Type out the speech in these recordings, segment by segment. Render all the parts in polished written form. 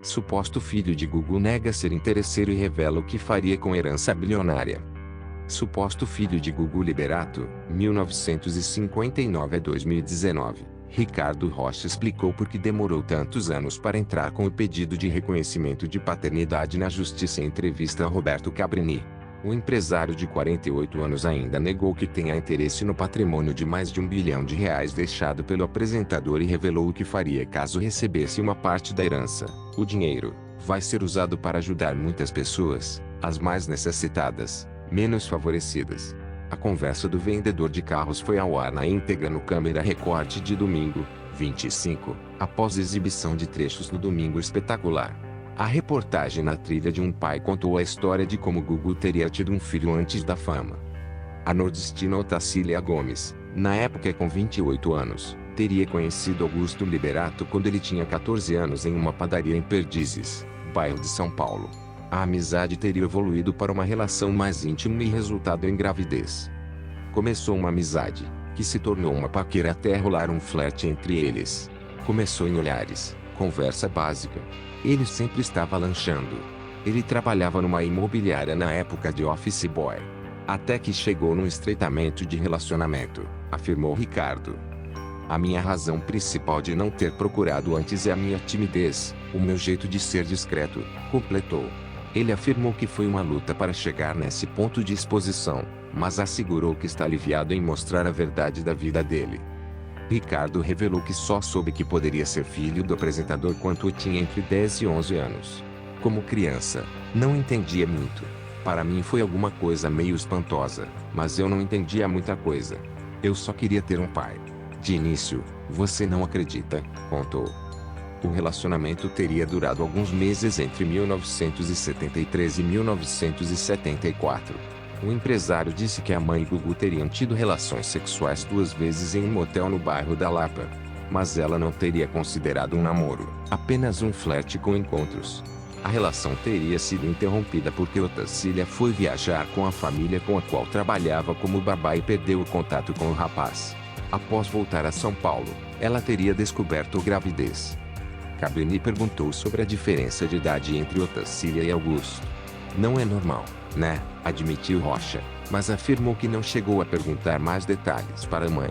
Suposto filho de Gugu nega ser interesseiro e revela o que faria com herança bilionária. Suposto filho de Gugu Liberato, 1959 a 2019. Ricardo Rocha explicou por que demorou tantos anos para entrar com o pedido de reconhecimento de paternidade na justiça em entrevista a Roberto Cabrini. O empresário de 48 anos ainda negou que tenha interesse no patrimônio de mais de R$ 1 bilhão deixado pelo apresentador e revelou o que faria caso recebesse uma parte da herança. O dinheiro vai ser usado para ajudar muitas pessoas, as mais necessitadas, menos favorecidas. A conversa do vendedor de carros foi ao ar na íntegra no Câmera Recorte de domingo, 25, após exibição de trechos no Domingo Espetacular. A reportagem na trilha de um pai contou a história de como Gugu teria tido um filho antes da fama. A nordestina Otacília Gomes, na época com 28 anos, teria conhecido Augusto Liberato quando ele tinha 14 anos em uma padaria em Perdizes, bairro de São Paulo. A amizade teria evoluído para uma relação mais íntima e resultado em gravidez. Começou uma amizade, que se tornou uma paquera até rolar um flerte entre eles. Começou em olhares, conversa básica. Ele sempre estava lanchando. Ele trabalhava numa imobiliária na época de office boy. Até que chegou num estreitamento de relacionamento, afirmou Ricardo. A minha razão principal de não ter procurado antes é a minha timidez, o meu jeito de ser discreto, completou. Ele afirmou que foi uma luta para chegar nesse ponto de exposição, mas assegurou que está aliviado em mostrar a verdade da vida dele. Ricardo revelou que só soube que poderia ser filho do apresentador quando tinha entre 10 e 11 anos. Como criança, não entendia muito. Para mim foi alguma coisa meio espantosa, mas eu não entendia muita coisa. Eu só queria ter um pai. De início, você não acredita, contou. O relacionamento teria durado alguns meses entre 1973 e 1974. O empresário disse que a mãe e Gugu teriam tido relações sexuais 2 vezes em um motel no bairro da Lapa. Mas ela não teria considerado um namoro, apenas um flerte com encontros. A relação teria sido interrompida porque Otacília foi viajar com a família com a qual trabalhava como babá e perdeu o contato com o rapaz. Após voltar a São Paulo, ela teria descoberto gravidez. Cabrini perguntou sobre a diferença de idade entre Otacília e Augusto. Não é normal, né? Admitiu Rocha, mas afirmou que não chegou a perguntar mais detalhes para a mãe.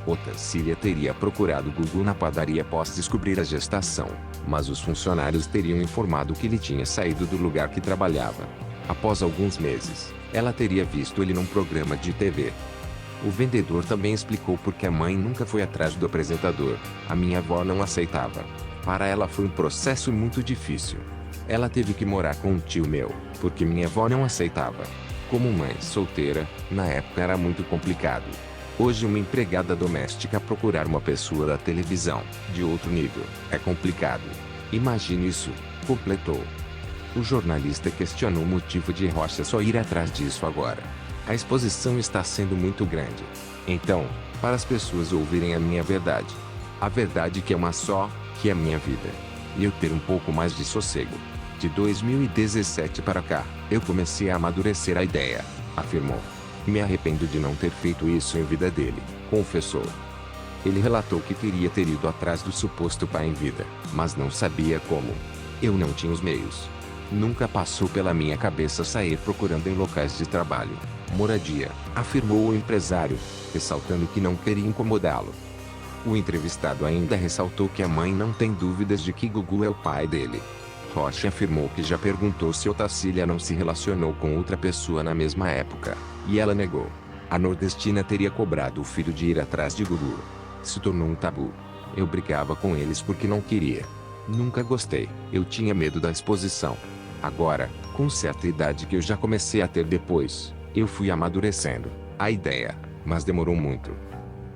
Otacília teria procurado Gugu na padaria após descobrir a gestação, mas os funcionários teriam informado que ele tinha saído do lugar que trabalhava. Após alguns meses, ela teria visto ele num programa de TV. O vendedor também explicou por que a mãe nunca foi atrás do apresentador. A minha avó não aceitava. Para ela foi um processo muito difícil. Ela teve que morar com um tio meu, porque minha avó não aceitava. Como mãe solteira, na época era muito complicado. Hoje uma empregada doméstica procurar uma pessoa da televisão, de outro nível, é complicado. Imagine isso, completou. O jornalista questionou o motivo de Rocha só ir atrás disso agora. A exposição está sendo muito grande. Então, para as pessoas ouvirem a minha verdade. A verdade que é uma só, que é a minha vida. E eu ter um pouco mais de sossego. De 2017 para cá, eu comecei a amadurecer a ideia, afirmou. Me arrependo de não ter feito isso em vida dele, confessou. Ele relatou que queria ter ido atrás do suposto pai em vida, mas não sabia como. Eu não tinha os meios. Nunca passou pela minha cabeça sair procurando em locais de trabalho, moradia, afirmou o empresário, ressaltando que não queria incomodá-lo. O entrevistado ainda ressaltou que a mãe não tem dúvidas de que Gugu é o pai dele. Rocha afirmou que já perguntou se Otacília não se relacionou com outra pessoa na mesma época, e ela negou. A nordestina teria cobrado o filho de ir atrás de Gugu. Se tornou um tabu. Eu brigava com eles porque não queria. Nunca gostei, eu tinha medo da exposição. Agora, com certa idade que eu já comecei a ter depois, eu fui amadurecendo a ideia, mas demorou muito.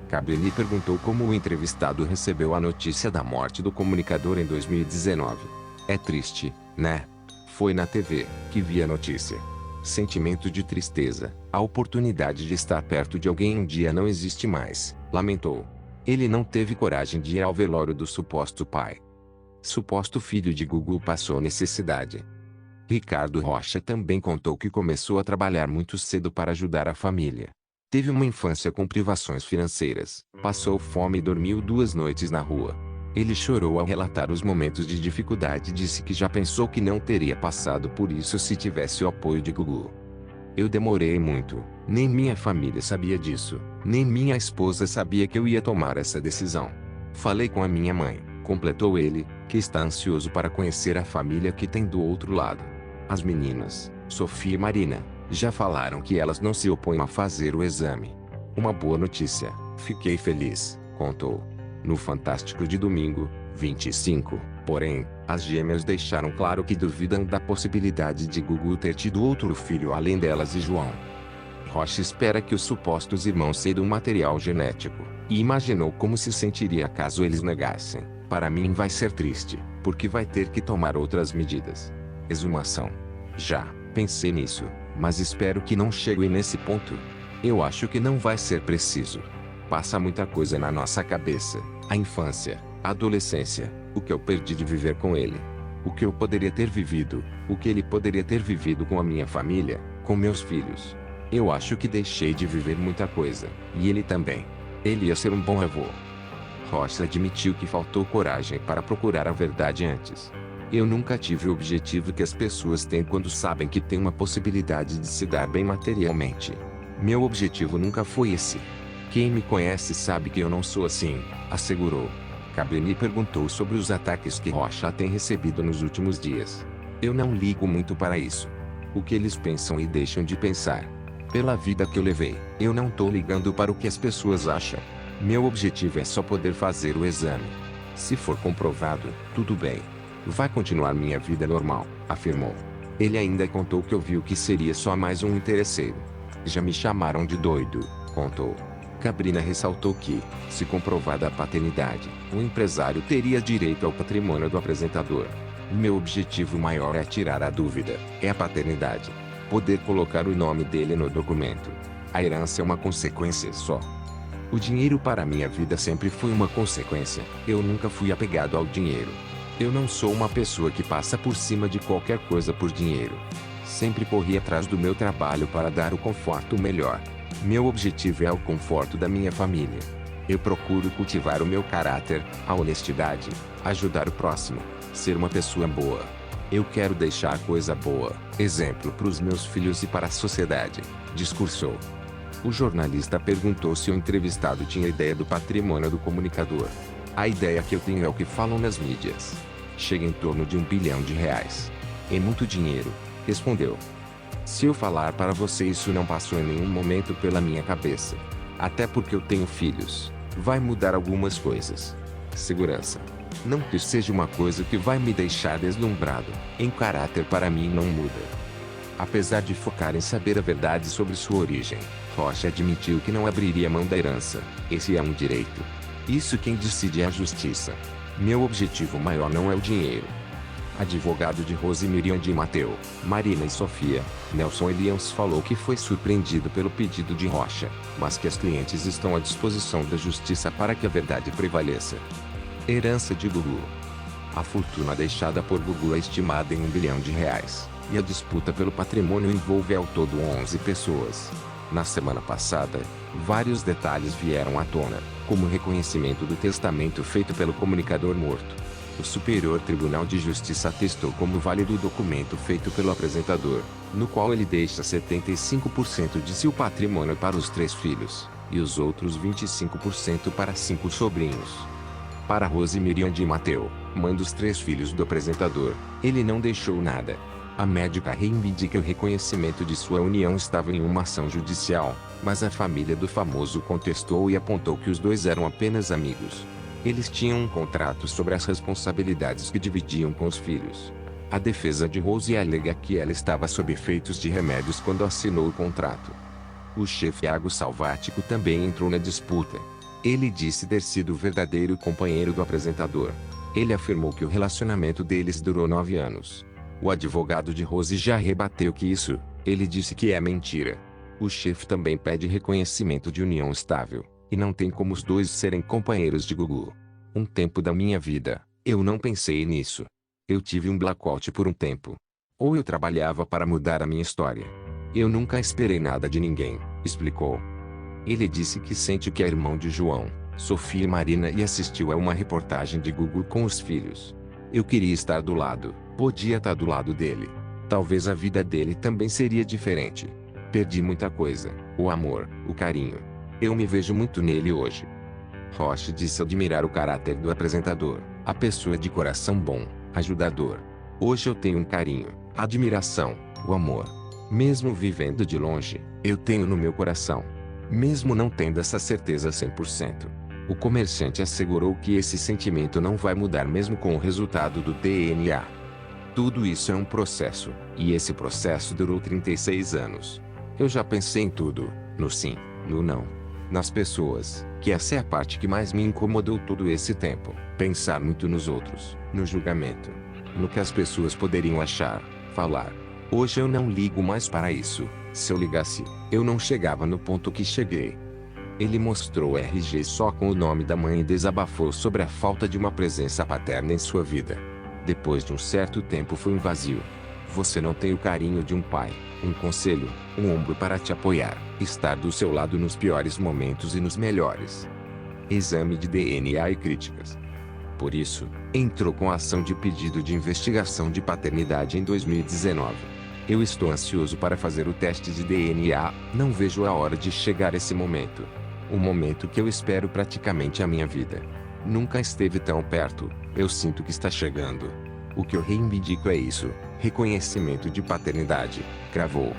Cabrini perguntou como o entrevistado recebeu a notícia da morte do comunicador em 2019. É triste, né? Foi na TV que vi a notícia. Sentimento de tristeza, a oportunidade de estar perto de alguém um dia não existe mais, lamentou. Ele não teve coragem de ir ao velório do suposto pai. Suposto filho de Gugu passou necessidade. Ricardo Rocha também contou que começou a trabalhar muito cedo para ajudar a família. Teve uma infância com privações financeiras, passou fome e dormiu 2 noites na rua. Ele chorou ao relatar os momentos de dificuldade e disse que já pensou que não teria passado por isso se tivesse o apoio de Gugu. Eu demorei muito, nem minha família sabia disso, nem minha esposa sabia que eu ia tomar essa decisão. Falei com a minha mãe, completou ele, que está ansioso para conhecer a família que tem do outro lado. As meninas, Sofia e Marina, já falaram que elas não se opõem a fazer o exame. Uma boa notícia, fiquei feliz, contou. No Fantástico de domingo, 25, porém, as gêmeas deixaram claro que duvidam da possibilidade de Gugu ter tido outro filho além delas e João. Rocha espera que os supostos irmãos cedam material genético, e imaginou como se sentiria caso eles negassem. Para mim vai ser triste, porque vai ter que tomar outras medidas. Exumação. Já, pensei nisso, mas espero que não chegue nesse ponto. Eu acho que não vai ser preciso. Passa muita coisa na nossa cabeça, a infância, a adolescência, o que eu perdi de viver com ele. O que eu poderia ter vivido, o que ele poderia ter vivido com a minha família, com meus filhos. Eu acho que deixei de viver muita coisa, e ele também. Ele ia ser um bom avô. Rocha admitiu que faltou coragem para procurar a verdade antes. Eu nunca tive o objetivo que as pessoas têm quando sabem que tem uma possibilidade de se dar bem materialmente. Meu objetivo nunca foi esse. Quem me conhece sabe que eu não sou assim, assegurou. Cabrini perguntou sobre os ataques que Rocha tem recebido nos últimos dias. Eu não ligo muito para isso. O que eles pensam e deixam de pensar. Pela vida que eu levei, eu não tô ligando para o que as pessoas acham. Meu objetivo é só poder fazer o exame. Se for comprovado, tudo bem. Vai continuar minha vida normal, afirmou. Ele ainda contou que ouviu que seria só mais um interesseiro. Já me chamaram de doido, contou. Cabrina ressaltou que, se comprovada a paternidade, o empresário teria direito ao patrimônio do apresentador. Meu objetivo maior é tirar a dúvida, é a paternidade. Poder colocar o nome dele no documento. A herança é uma consequência só. O dinheiro para minha vida sempre foi uma consequência, eu nunca fui apegado ao dinheiro. Eu não sou uma pessoa que passa por cima de qualquer coisa por dinheiro. Sempre corri atrás do meu trabalho para dar o conforto melhor. Meu objetivo é o conforto da minha família. Eu procuro cultivar o meu caráter, a honestidade, ajudar o próximo, ser uma pessoa boa. Eu quero deixar coisa boa, exemplo para os meus filhos e para a sociedade, discursou. O jornalista perguntou se o entrevistado tinha ideia do patrimônio do comunicador. A ideia que eu tenho é o que falam nas mídias. Chega em torno de R$ 1 bilhão. É muito dinheiro, respondeu. Se eu falar para você, isso não passou em nenhum momento pela minha cabeça. Até porque eu tenho filhos. Vai mudar algumas coisas. Segurança. Não que isso seja uma coisa que vai me deixar deslumbrado. Em caráter para mim não muda. Apesar de focar em saber a verdade sobre sua origem, Rocha admitiu que não abriria mão da herança. Esse é um direito. Isso quem decide é a justiça. Meu objetivo maior não é o dinheiro. Advogado de Rose Miriam de Mateu, Marina e Sofia, Nelson Elians falou que foi surpreendido pelo pedido de Rocha, mas que as clientes estão à disposição da justiça para que a verdade prevaleça. Herança de Gugu. A fortuna deixada por Gugu é estimada em R$ 1 bilhão, e a disputa pelo patrimônio envolve ao todo 11 pessoas. Na semana passada, vários detalhes vieram à tona, como o reconhecimento do testamento feito pelo comunicador morto. O Superior Tribunal de Justiça atestou como válido o documento feito pelo apresentador, no qual ele deixa 75% de seu patrimônio para os 3 filhos, e os outros 25% para 5 sobrinhos. Para Rose Miriam de Mateu, mãe dos 3 filhos do apresentador, ele não deixou nada. A médica reivindica o reconhecimento de sua união estava em uma ação judicial, mas a família do famoso contestou e apontou que os dois eram apenas amigos. Eles tinham um contrato sobre as responsabilidades que dividiam com os filhos. A defesa de Rose alega que ela estava sob efeitos de remédios quando assinou o contrato. O chefe Iago Salvático também entrou na disputa. Ele disse ter sido o verdadeiro companheiro do apresentador. Ele afirmou que o relacionamento deles durou 9 anos. O advogado de Rose já rebateu que isso, ele disse que é mentira. O chefe também pede reconhecimento de união estável, e não tem como os dois serem companheiros de Gugu. Um tempo da minha vida, eu não pensei nisso. Eu tive um blackout por um tempo. Ou eu trabalhava para mudar a minha história. Eu nunca esperei nada de ninguém, explicou. Ele disse que sente que é irmão de João, Sofia e Marina e assistiu a uma reportagem de Google com os filhos. Eu queria estar do lado, podia estar do lado dele. Talvez a vida dele também seria diferente. Perdi muita coisa, o amor, o carinho. Eu me vejo muito nele hoje. Roche disse admirar o caráter do apresentador, a pessoa de coração bom, ajudador. Hoje eu tenho um carinho, admiração, o amor. Mesmo vivendo de longe, eu tenho no meu coração. Mesmo não tendo essa certeza 100%. O comerciante assegurou que esse sentimento não vai mudar mesmo com o resultado do DNA. Tudo isso é um processo, e esse processo durou 36 anos. Eu já pensei em tudo, no sim, no não. Nas pessoas, que essa é a parte que mais me incomodou todo esse tempo. Pensar muito nos outros, no julgamento. No que as pessoas poderiam achar, falar. Hoje eu não ligo mais para isso. Se eu ligasse, eu não chegava no ponto que cheguei. Ele mostrou o RG só com o nome da mãe e desabafou sobre a falta de uma presença paterna em sua vida. Depois de um certo tempo foi um vazio. Você não tem o carinho de um pai, um conselho, um ombro para te apoiar, estar do seu lado nos piores momentos e nos melhores. Exame de DNA e críticas. Por isso, entrou com a ação de pedido de investigação de paternidade em 2019. Eu estou ansioso para fazer o teste de DNA, não vejo a hora de chegar esse momento. O momento que eu espero praticamente a minha vida. Nunca esteve tão perto, eu sinto que está chegando. O que eu reivindico é isso, reconhecimento de paternidade, cravou.